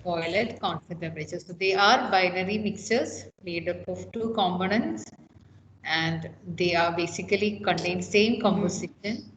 boil at constant temperature. So they are binary mixtures made up of two components, and they are basically contain same composition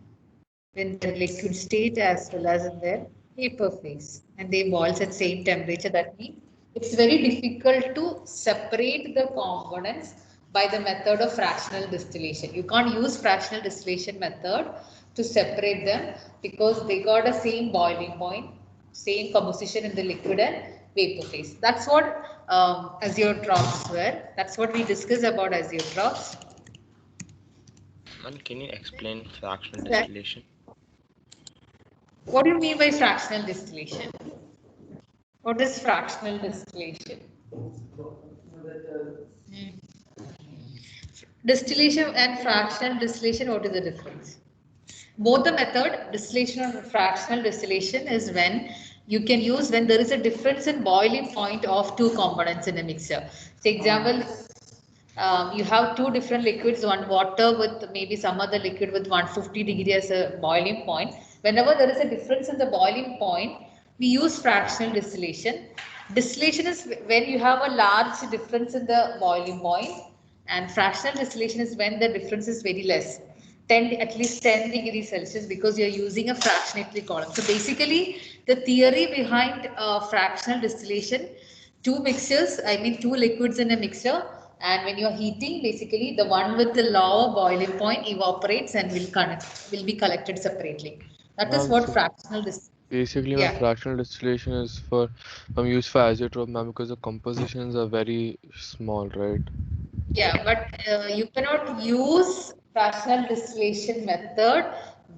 in their liquid state as well as in their vapor phase, and they boils at same temperature. That means it's very difficult to separate the components by the method of fractional distillation. You can't use fractional distillation method to separate them because they got the same boiling point, same composition in the liquid and vapor phase. That's what azeotrophs were. That's what we discussed about azeotrophs. Man, can you explain fractional That, distillation? what do you mean by fractional distillation? What is fractional distillation? Distillation and fractional distillation, what is the difference? Both the method, distillation or fractional distillation, is when you can use when there is a difference in boiling point of two components in a mixture. For example, you have two different liquids, one water with maybe some other liquid with 150 degree as a boiling point. Whenever there is a difference in the boiling point, we use fractional distillation. Distillation is when you have a large difference in the boiling point, and fractional distillation is when the difference is very less. 10 at least 10 degrees Celsius, because you're using a fractionatory column. So basically the theory behind fractional distillation, two mixtures, I mean two liquids in a mixture, and when you're heating, basically the one with the lower boiling point evaporates and will be collected separately. That is Ma'am, what so fractional distillation. basically, ma'am, Yeah. fractional distillation is for used for azeotrope, ma'am, because the compositions are very small, right? Yeah, but you cannot use fractional distillation method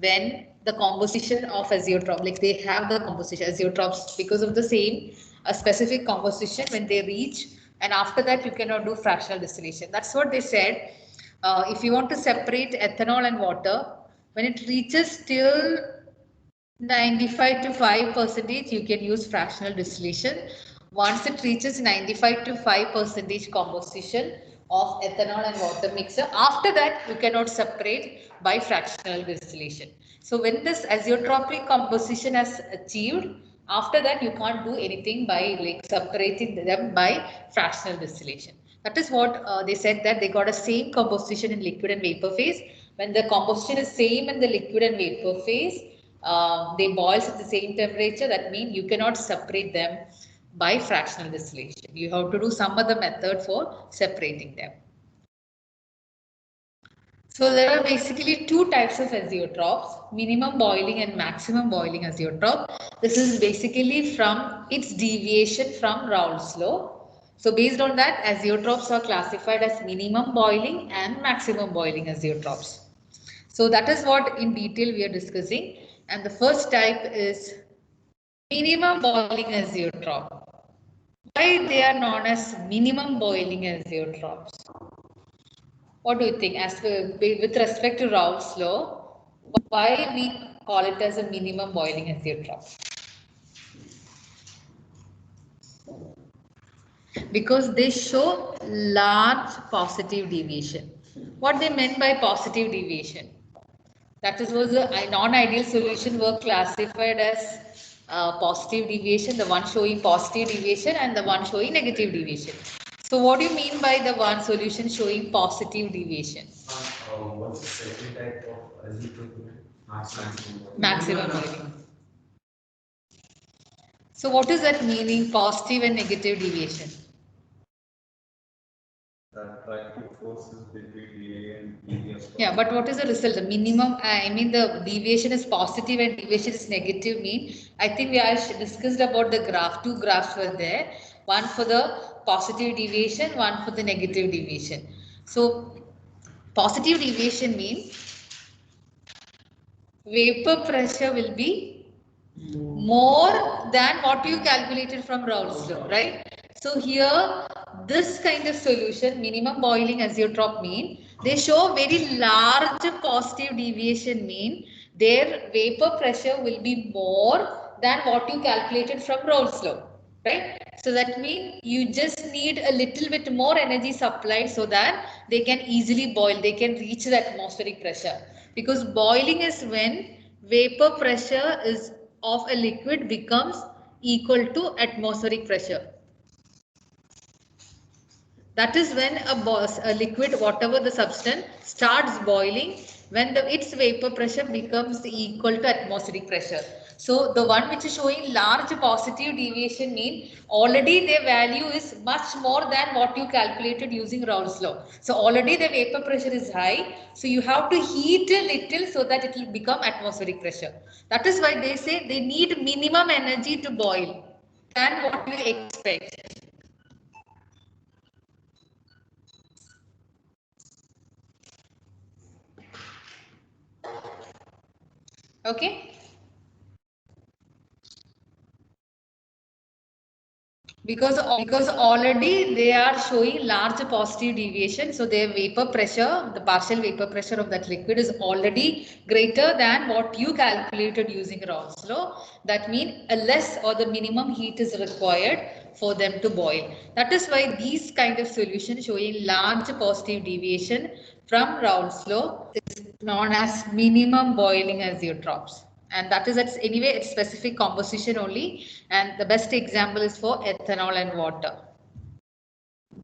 when the composition of azeotrope, like they have the composition azeotropes because of the same a specific composition when they reach, and after that you cannot do fractional distillation. That's what they said. If you want to separate ethanol and water, when it reaches till 95 to 5 percentage, you can use fractional distillation. Once it reaches 95 to 5 percentage composition of ethanol and water mixture, after that you cannot separate by fractional distillation. So when this azeotropic composition has achieved, after that you can't do anything by like separating them by fractional distillation. That is what they said, that they got a same composition in liquid and vapor phase. When the composition is same in the liquid and vapor phase, they boils at the same temperature. That means you cannot separate them by fractional distillation. You have to do some other method for separating them. So there are basically two types of azeotrophs, minimum boiling and maximum boiling azeotrope. This is basically from its deviation from Raoult's law. So based on that, azeotrophs are classified as minimum boiling and maximum boiling azeotrophs. So that is what in detail we are discussing. And the first type is minimum boiling azeotrope. Why they are known as minimum boiling azeotrophs? What do you think? As with respect to Raoult's law, why we call it as a minimum boiling azeotrope? Because they show large positive deviation. What they meant by positive deviation? That is, was a non-ideal solution were classified as positive deviation, the one showing positive deviation and the one showing negative deviation. So what do you mean by the one solution showing positive deviation? What's the second type of azeotrope? Maximum boiling. So what is that meaning, positive and negative deviation? Yeah, but what is the result? The minimum, I mean the deviation is positive and deviation is negative mean. I think we are discussed about the graph. Two graphs were there. One for the positive deviation, one for the negative deviation. So positive deviation means vapor pressure will be more than what you calculated from Raoult's law, right? So here, this kind of solution, minimum boiling azeotrope mean, they show very large positive deviation mean their vapor pressure will be more than what you calculated from Raoult's law, right? So that means you just need a little bit more energy supplied so that they can easily boil, they can reach the atmospheric pressure. Because boiling is when vapor pressure is of a liquid becomes equal to atmospheric pressure. That is when a liquid, whatever the substance, starts boiling when its vapor pressure becomes equal to atmospheric pressure. So the one which is showing large positive deviation mean already their value is much more than what you calculated using Raoult's law. So already the vapor pressure is high. So you have to heat a little so that it will become atmospheric pressure. That is why they say they need minimum energy to boil than what you expect. Okay. Because already they are showing large positive deviation, so their vapor pressure, the partial vapor pressure of that liquid is already greater than what you calculated using Raoult's law. That means a less or the minimum heat is required for them to boil. That is why these kind of solutions showing large positive deviation from Raoult's law is known as minimum boiling azeotrophs. And that is anyway its specific composition only, and the best example is for ethanol and water.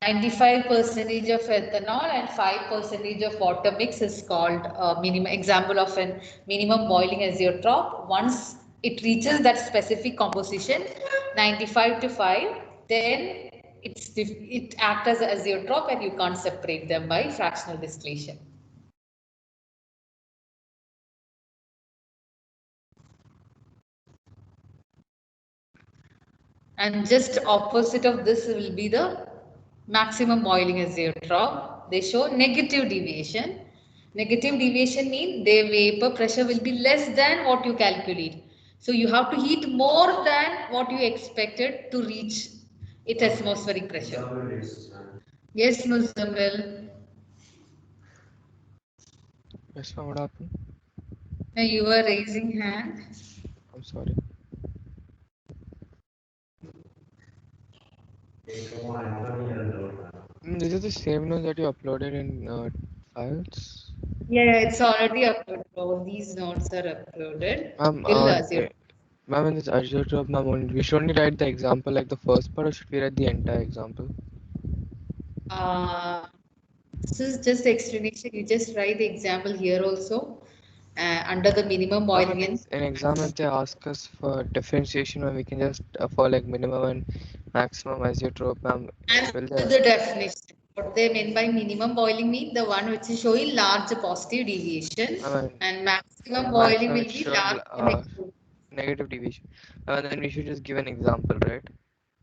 95% of ethanol and 5% of water mix is called a minimum example of a minimum boiling azeotroph. Once it reaches that specific composition 95 to 5, then it acts as an azeotroph and you can't separate them by fractional distillation. And just opposite of this will be the maximum boiling azeotrough. They show negative deviation. Negative deviation means their vapor pressure will be less than what you calculate. So you have to heat more than what you expected to reach its atmospheric pressure. Yes, Muzammil. Yes, ma'am, what happened? You were raising hand. I'm sorry. This is the same note that you uploaded in files? Yeah, it's already uploaded. All these notes are uploaded. Ma'am, in this azeotrope, ma'am, we should only write the example like the first part, or should we write the entire example? This is just explanation. You just write the example here also under the minimum boiling. In exam, if they ask us for differentiation, when we can just for like minimum and maximum azeotrope, ma'am. And the definition. What they mean by minimum boiling mean the one which is showing large positive deviation, and maximum boiling will be large negative deviation. Then we should just give an example, right?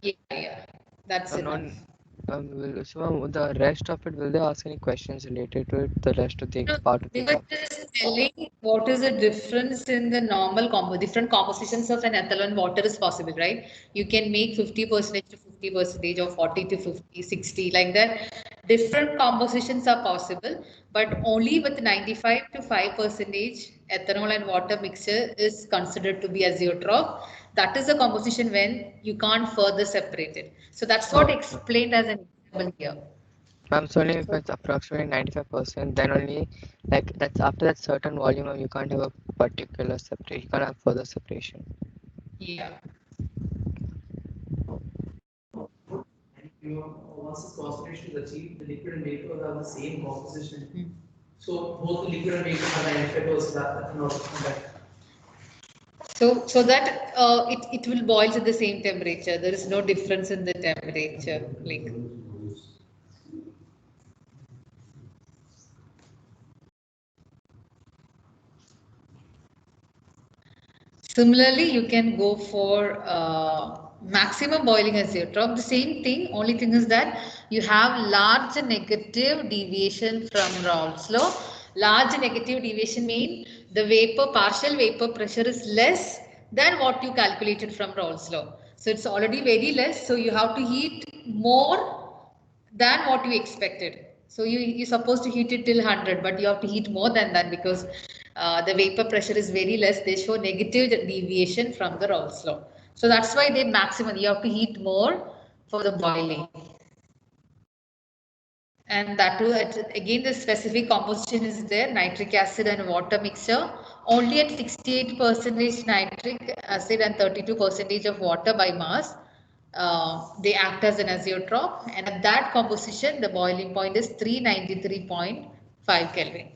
Yeah, that's enough. So the rest of it, will they ask any questions related to it? The rest of the part of the exam? Just telling what is the difference in the normal different compositions of an ethanol and water is possible, right? You can make 50% to 50% or 40 to 50, 60 like that. Different compositions are possible, but only with 95 to 5% ethanol and water mixture is considered to be azeotrope. That is the composition when you can't further separate it. So that's what explained as an example here. Ma'am, so only if it's approximately 95%, then only like that's after that certain volume, you can't have a particular separation. You can't have further separation. Yeah. Once this concentration is achieved, the liquid and vapor have the same composition. So both the liquid and vapor have 95%. So that it will boil at the same temperature. There is no difference in the temperature. Like. Similarly, you can go for maximum boiling azeotrope. The same thing, only thing is that you have large negative deviation from Raoult's law. Large negative deviation mean the partial vapor pressure is less than what you calculated from Raoult's law. So it's already very less. So you have to heat more than what you expected. So you're supposed to heat it till 100, but you have to heat more than that because the vapor pressure is very less. They show negative deviation from the Raoult's law. So that's why they maximum. You have to heat more for the boiling. And that too, again, the specific composition is there, nitric acid and water mixture. only at 68% nitric acid and 32% of water by mass. They act as an azeotrope, and at that composition, the boiling point is 393.5 Kelvin.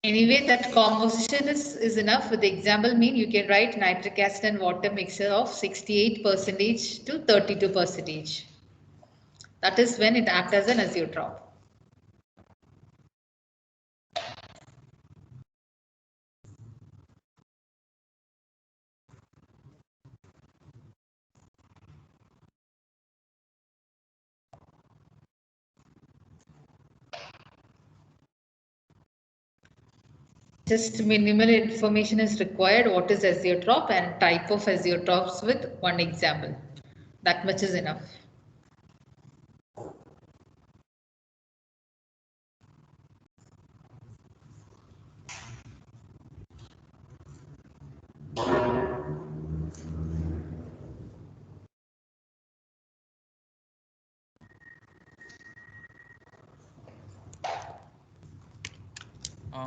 Anyway, that composition is enough. With the example mean, you can write nitric acid and water mixture of 68% to 32%. That is when it acts as an azeotrope. Just minimal information is required. What is azeotrope and type of azeotropes with one example. That much is enough.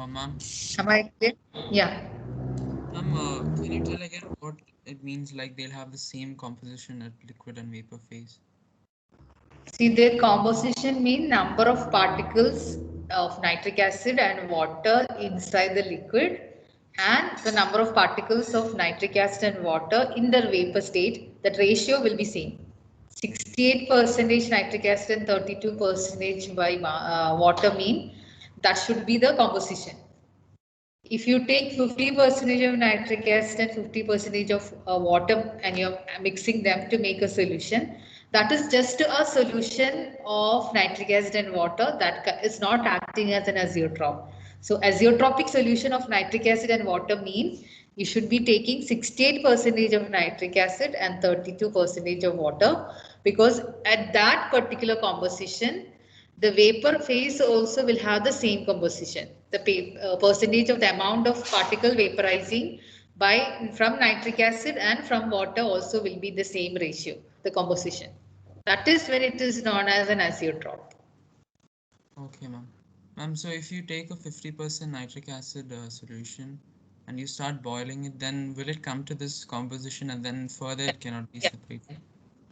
Ma'am. Am I clear? Yeah. Ma'am, can you tell again what it means? Like they'll have the same composition at liquid and vapor phase. See, their composition mean number of particles of nitric acid and water inside the liquid, and the number of particles of nitric acid and water in the vapor state. That ratio will be same. 68% nitric acid and 32% by water mean that should be the composition. If you take 50% of nitric acid and 50% of water and you're mixing them to make a solution, that is just a solution of nitric acid and water that is not acting as an azeotrope. So azeotropic solution of nitric acid and water means you should be taking 68% of nitric acid and 32% of water, because at that particular composition, the vapor phase also will have the same composition. The percentage of the amount of particle vaporizing from nitric acid and from water also will be the same ratio, the composition. That is when it is known as an azeotrope. Okay, ma'am. Ma'am, so if you take a 50% nitric acid solution and you start boiling it, then will it come to this composition and then further it cannot be separated?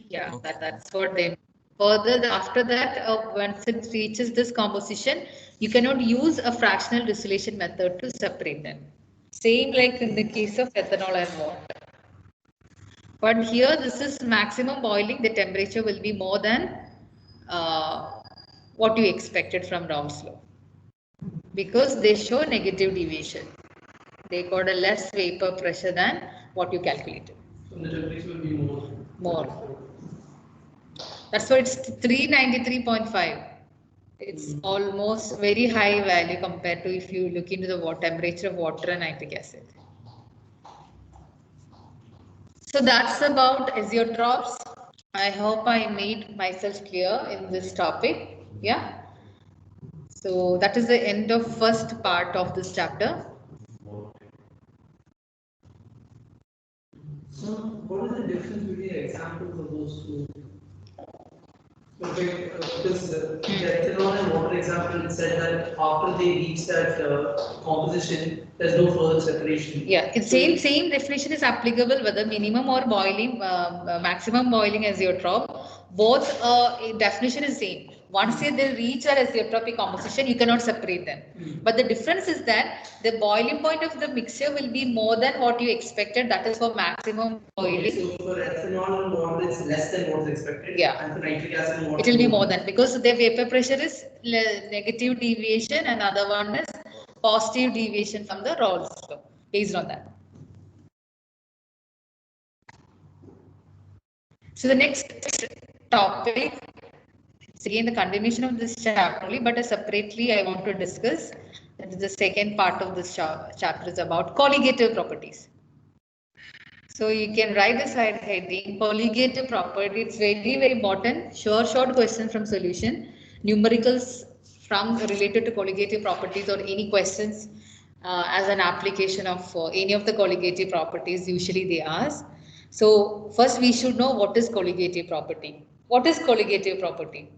Yeah, Okay. that's what they. Further, after that, once it reaches this composition, you cannot use a fractional distillation method to separate them. Same like in the case of ethanol and water. But here, this is maximum boiling. The temperature will be more than what you expected from Raoult's law, because they show negative deviation. They got a less vapor pressure than what you calculated. So the temperature will be more. More. That's why it's 393.5. It's almost very high value compared to if you look into the temperature of water and nitric acid. So that's about azeotropes. I hope I made myself clear in this topic. Yeah. So that is the end of first part of this chapter. So what is the difference between the examples of those two? Okay, because the ethanol and water example, it said that after they reach that composition, there's no further separation. Yeah, it's same definition is applicable whether minimum or boiling, maximum boiling azeotrope. Both definition is same. Once they reach our azeotropic composition, you cannot separate them. But the difference is that the boiling point of the mixture will be more than what you expected. That is for maximum boiling. So for ethanol and water, it's less than what's expected. Yeah. And for nitric acid and water, it will be more than, because the vapor pressure is negative deviation and other one is positive deviation from the Raoult's law based on that. So the next topic, it's again the continuation of this chapter only, but separately I want to discuss. That is the second part of this chapter is about colligative properties. So you can write the side heading colligative property. It's very important. Short question from solution. Numericals from related to colligative properties or any questions as an application of any of the colligative properties usually they ask. So first we should know what is colligative property. What is colligative property?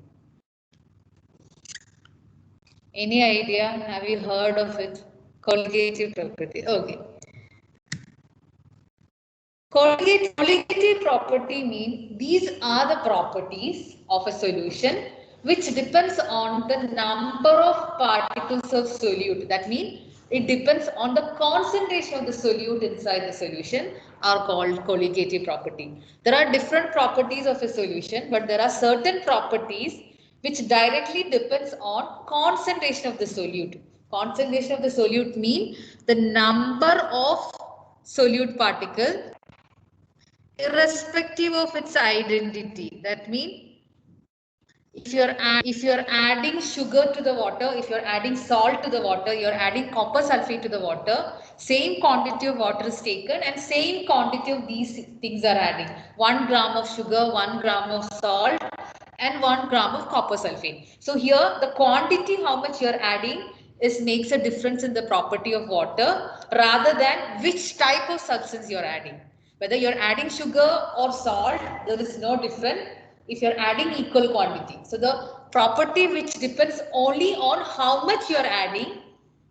Any idea? Have you heard of it? Colligative property. Okay. Colligative property means these are the properties of a solution which depends on the number of particles of solute. That means it depends on the concentration of the solute inside the solution are called colligative property. There are different properties of a solution, but there are certain properties which directly depends on concentration of the solute. Concentration of the solute mean the number of solute particle irrespective of its identity. That means if you're adding sugar to the water, if you're adding salt to the water, you're adding copper sulfate to the water, same quantity of water is taken and same quantity of these things are adding. 1 gram of sugar, 1 gram of salt and 1 gram of copper sulfate. So here the quantity how much you're adding is makes a difference in the property of water rather than which type of substance you're adding. Whether you're adding sugar or salt, there is no difference if you're adding equal quantity. So the property which depends only on how much you're adding,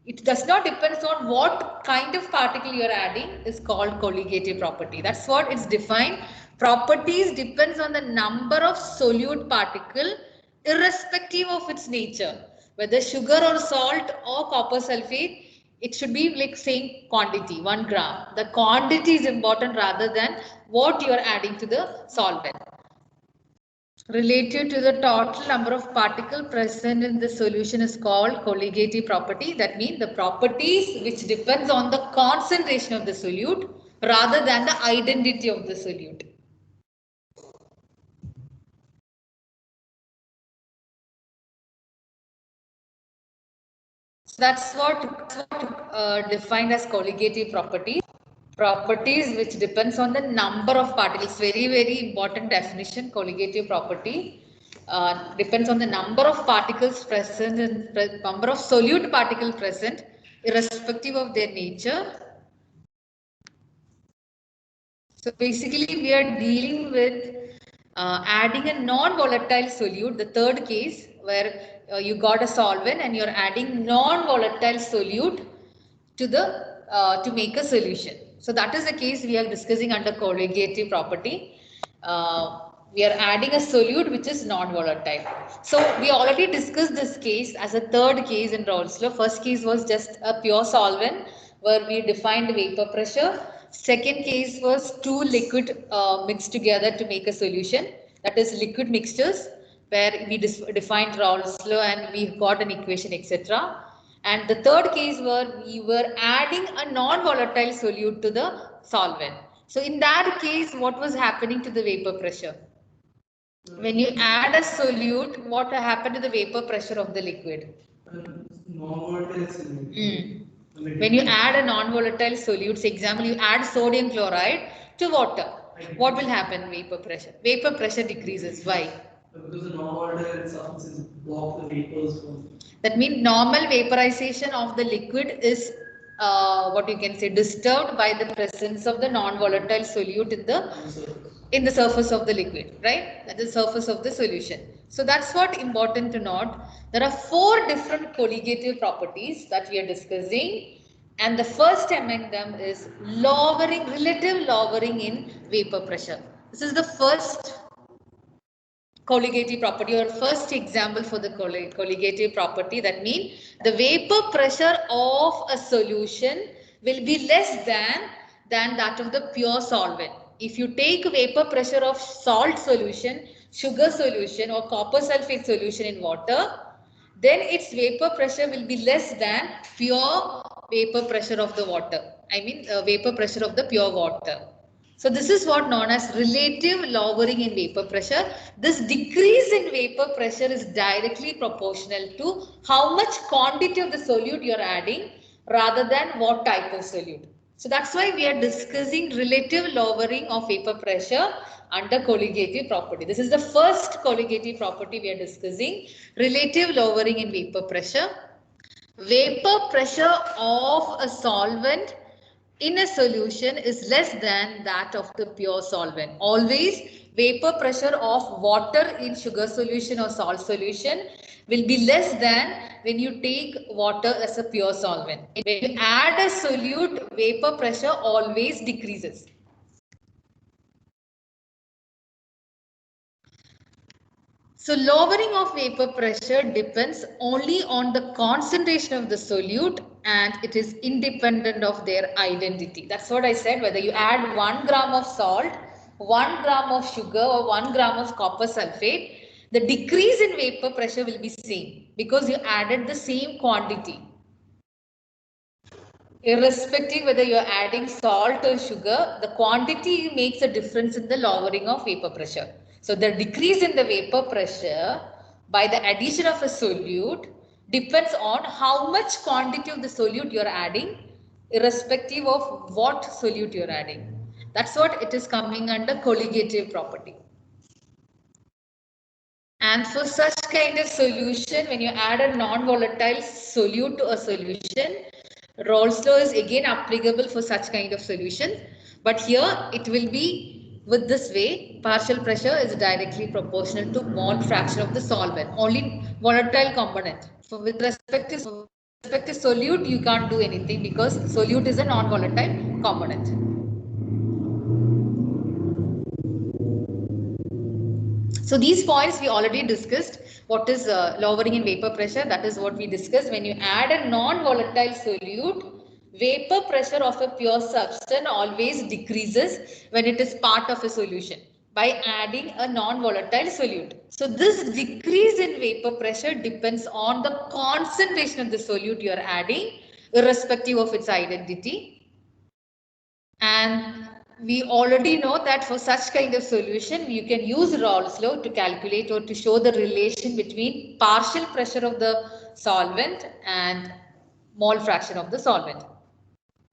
it does not depend on what kind of particle you're adding is called colligative property. That's what it's defined. Properties depends on the number of solute particle irrespective of its nature. Whether sugar or salt or copper sulfate, it should be like same quantity, 1 gram. The quantity is important rather than what you are adding to the solvent. Relative to the total number of particles present in the solution is called colligative property. That means the properties which depends on the concentration of the solute rather than the identity of the solute. That's what defined as colligative properties. Properties which depends on the number of particles. Very important definition. Colligative property depends on the number of particles present and number of solute particles present irrespective of their nature. So basically we are dealing with adding a non-volatile solute, the third case where you got a solvent and you're adding non-volatile solute to the to make a solution. So that is the case we are discussing under colligative property. We are adding a solute which is non-volatile. So we already discussed this case as a third case in Raoult's law. First case was just a pure solvent where we defined vapor pressure. Second case was two liquid mixed together to make a solution, that is liquid mixtures, where we defined Raoult's law and we got an equation, etc. And the third case where we were adding a non-volatile solute to the solvent. So in that case, what was happening to the vapor pressure? When you add a solute, what happened to the vapor pressure of the liquid? When you add a non-volatile solute, say example, you add sodium chloride to water, what will happen? Vapor pressure. Vapor pressure decreases. Why? Because the non-volatile substances block the vapors from. That means normal vaporization of the liquid is what you can say disturbed by the presence of the non-volatile solute in the surface of the liquid, right? At the surface of the solution. So that's what important to note. There are 4 different colligative properties that we are discussing, and the first among them is relative lowering in vapor pressure. This is the first colligative property or first example for the colligative property. That means the vapor pressure of a solution will be less than that of the pure solvent. If you take vapor pressure of salt solution, sugar solution or copper sulfate solution in water, then its vapor pressure will be less than pure vapor pressure of the water. I mean vapor pressure of the pure water. So this is what known as relative lowering in vapor pressure. This decrease in vapor pressure is directly proportional to how much quantity of the solute you are adding rather than what type of solute. So that's why we are discussing relative lowering of vapor pressure under colligative property. This is the first colligative property we are discussing, relative lowering in vapor pressure. Vapor pressure of a solvent in a solution is less than that of the pure solvent. Always vapor pressure of water in sugar solution or salt solution will be less than when you take water as a pure solvent. When you add a solute, vapor pressure always decreases. So lowering of vapor pressure depends only on the concentration of the solute and it is independent of their identity. That's what I said, whether you add 1 gram of salt, 1 gram of sugar or 1 gram of copper sulfate, the decrease in vapor pressure will be same because you added the same quantity. Irrespective whether you are adding salt or sugar, the quantity makes a difference in the lowering of vapor pressure. So the decrease in the vapor pressure by the addition of a solute depends on how much quantity of the solute you are adding, irrespective of what solute you are adding. That's what it is coming under colligative property. And for such kind of solution, when you add a non-volatile solute to a solution, Raoult's law is again applicable for such kind of solution. But here it will be with this way, partial pressure is directly proportional to mole fraction of the solvent, only volatile component. So with respect to solute, you can't do anything because solute is a non-volatile component. So these points we already discussed. What is lowering in vapor pressure? That is what we discussed. When you add a non-volatile solute, vapor pressure of a pure substance always decreases when it is part of a solution by adding a non-volatile solute. So this decrease in vapor pressure depends on the concentration of the solute you are adding, irrespective of its identity. And we already know that for such kind of solution, you can use Raoult's law to calculate or to show the relation between partial pressure of the solvent and mole fraction of the solvent.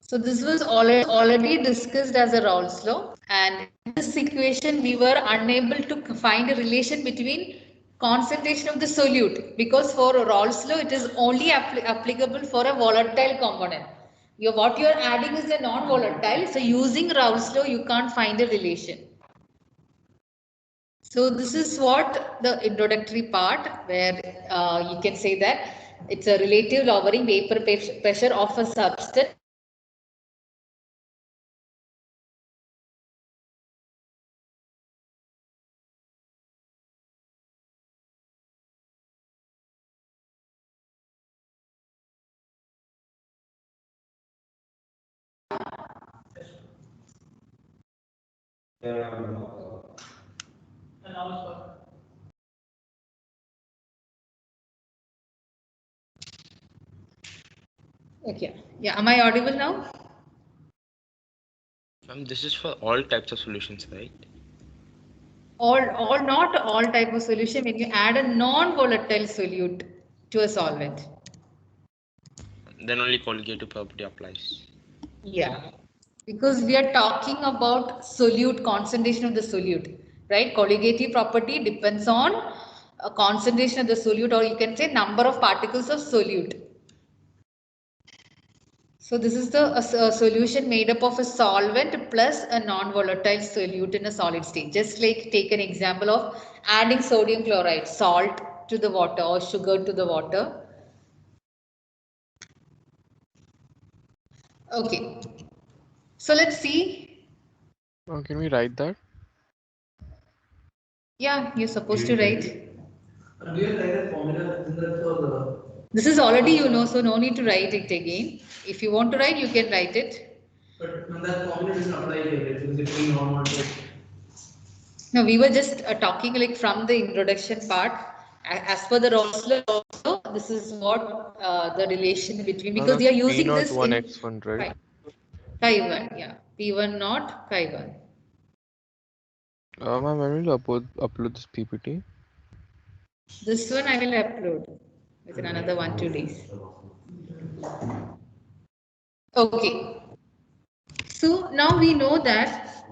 So this was already discussed as a Raoult's law, and in this equation we were unable to find a relation between concentration of the solute because for Raoult's law it is only applicable for a volatile component. What you are adding is a non-volatile, so using Raoult's law you can't find a relation. So this is what the introductory part where you can say that it's a relative lowering vapor pressure of a substance. Okay, yeah, am I audible now? This is for all types of solutions, right? Not all type of solution when you add a non-volatile solute to a solvent. Then only colligative property applies. Yeah, because we are talking about solute, concentration of the solute, right? Colligative property depends on a concentration of the solute, or you can say number of particles of solute. So this is the solution made up of a solvent plus a non-volatile solute in a solid state. Just like take an example of adding sodium chloride, salt to the water or sugar to the water. Okay, so let's see. Can we write that? Yeah, you're supposed to write. Do you write a formula in that for the? This is already you know, so no need to write it again. If you want to write, you can write it. But when that formula doesn't apply here, it is between normal. No, we were just talking like from the introduction part. As per the Raoult's law, also, this is what the relation between, because they are using P0 this in X1, right? Chi1, yeah. P1 not Chi1. Ma'am, when will you upload this PPT? This one I will upload within another 1-2 days. Okay. So now we know that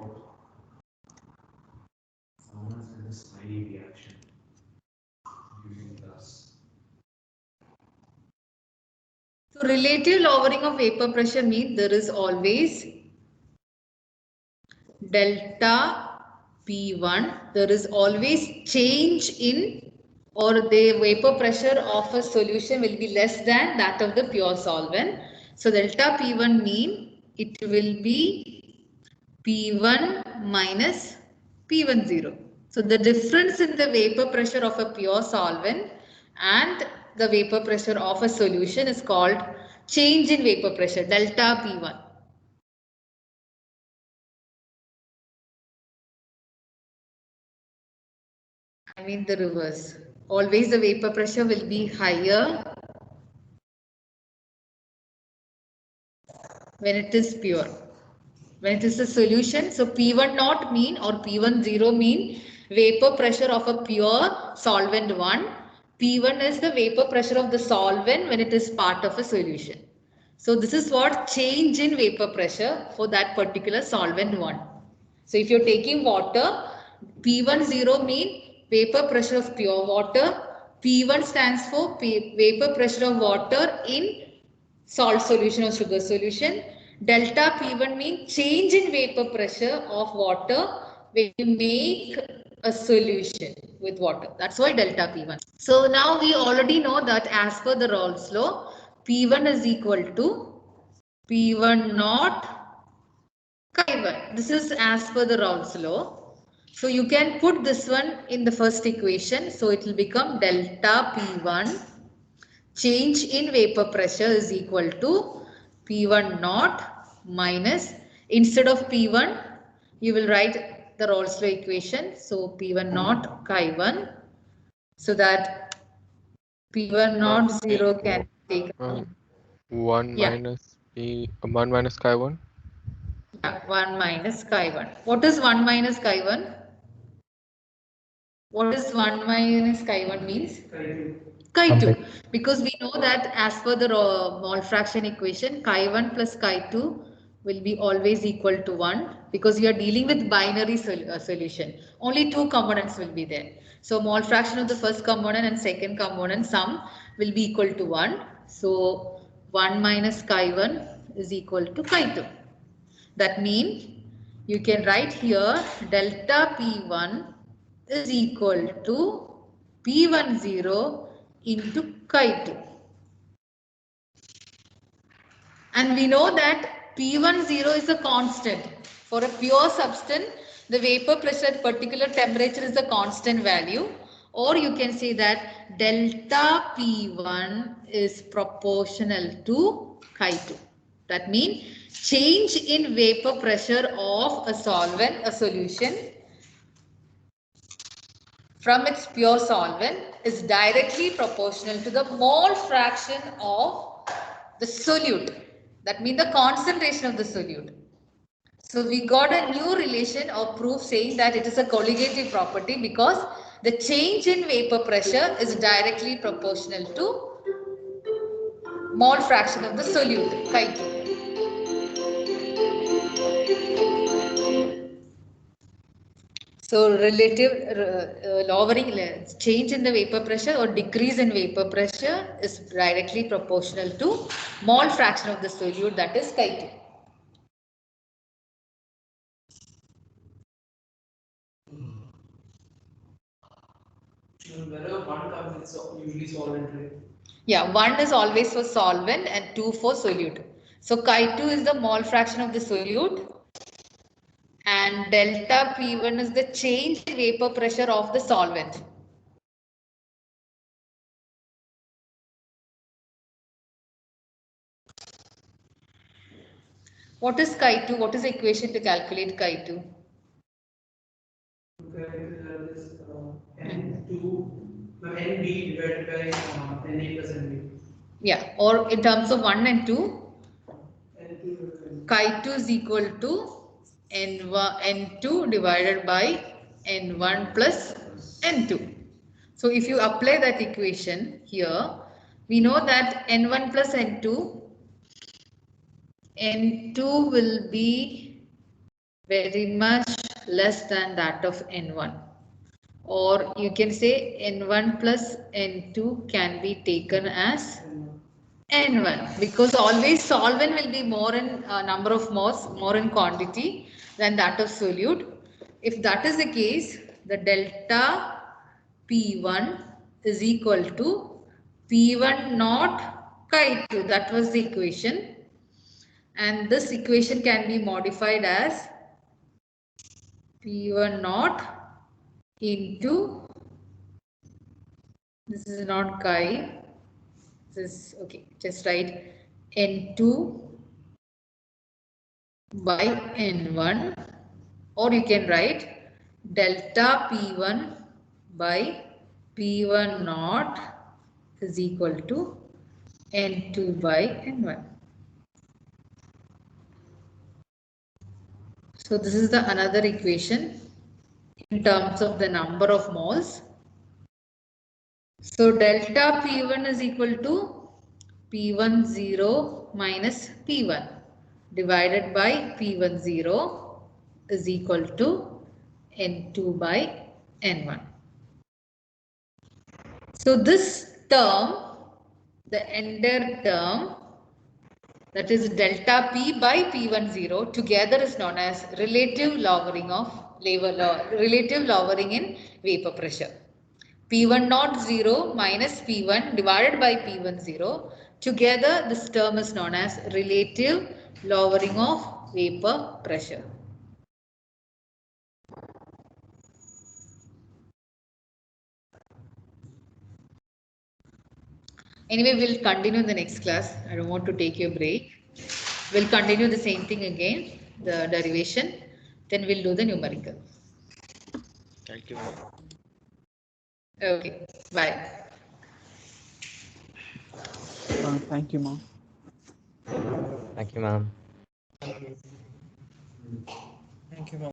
so relative lowering of vapor pressure means there is always delta P1, there is always change in, or the vapor pressure of a solution will be less than that of the pure solvent. So delta P1 mean it will be P1 minus P10. So the difference in the vapor pressure of a pure solvent and the vapor pressure of a solution is called change in vapor pressure, delta P1. I mean the reverse. Always the vapor pressure will be higher when it is pure. When it is a solution, so P1 naught mean or P10 mean vapor pressure of a pure solvent 1. P1 is the vapor pressure of the solvent when it is part of a solution. So this is what change in vapor pressure for that particular solvent 1. So if you're taking water, P10 mean vapor pressure of pure water. P1 stands for vapor pressure of water in salt solution or sugar solution. Delta P1 means change in vapor pressure of water when you make a solution with water. That's why delta P1. So now we already know that as per the Raoult's law, P1 is equal to P1 naught Chi1. This is as per the Raoult's law. So you can put this one in the first equation. So it will become delta P1 change in vapor pressure is equal to P1 naught minus, instead of P1 you will write the Raoult's law equation. So P1 naught Chi1, so that P1 naught 0 can take 1 yeah. minus P1 minus Chi1. Yeah, 1 minus Chi1. What is 1 minus Chi1? What is 1 minus Chi1 means? Chi2. Because we know that as per the mole fraction equation, Chi1 plus Chi2 will be always equal to 1 because you are dealing with binary solution. Only two components will be there. So mole fraction of the first component and second component sum will be equal to 1. So 1 minus Chi1 is equal to Chi2. That means you can write here delta P1 is equal to P10 into Chi2. And we know that P10 is a constant. For a pure substance, the vapor pressure at particular temperature is a constant value. Or you can say that delta P1 is proportional to Chi2. That means change in vapor pressure of a solvent, a solution, from its pure solvent is directly proportional to the mole fraction of the solute. That means the concentration of the solute. So we got a new relation or proof saying that it is a colligative property because the change in vapor pressure is directly proportional to mole fraction of the solute, Chi2. So relative lowering change in the vapor pressure or decrease in vapor pressure is directly proportional to mole fraction of the solute, that is Chi2. Wherever one comes, it's usually solvent, right? Yeah, 1 is always for solvent and 2 for solute. So Chi2 is the mole fraction of the solute and delta P1 is the change in vapor pressure of the solvent. What is Chi2? What is the equation to calculate Chi2? NB divided by NA plus NB. Yeah, or in terms of 1 and 2, N2 Chi2 is equal to N2 divided by N1 plus N2. So if you apply that equation here, we know that N1 plus N2 will be very much less than that of N1. Or you can say N1 plus N2 can be taken as N1 because always solvent will be more in number of moles, more in quantity than that of solute. if that is the case, the delta P1 is equal to P1 naught chi2. That was the equation. And this equation can be modified as P1 naught into, this is not chi, this is, okay, just write N2 by N1, or you can write delta P1 by P1 naught is equal to N2 by N1. So this is the another equation in terms of the number of moles. So delta P1 is equal to P10 minus P1 divided by P10 is equal to N2 by N1. So this term, the entire term, that is delta P by P10 together is known as relative lowering in vapor pressure. P1 naught 0 minus P1 divided by P10 together this term is known as relative lowering of vapor pressure. Anyway, we'll continue in the next class. I don't want to take a break. We'll continue the same thing again, the derivation. Then we'll do the numerical. Thank you. Okay, bye. Thank you, ma'am. Thank you, ma'am. Thank you, ma'am.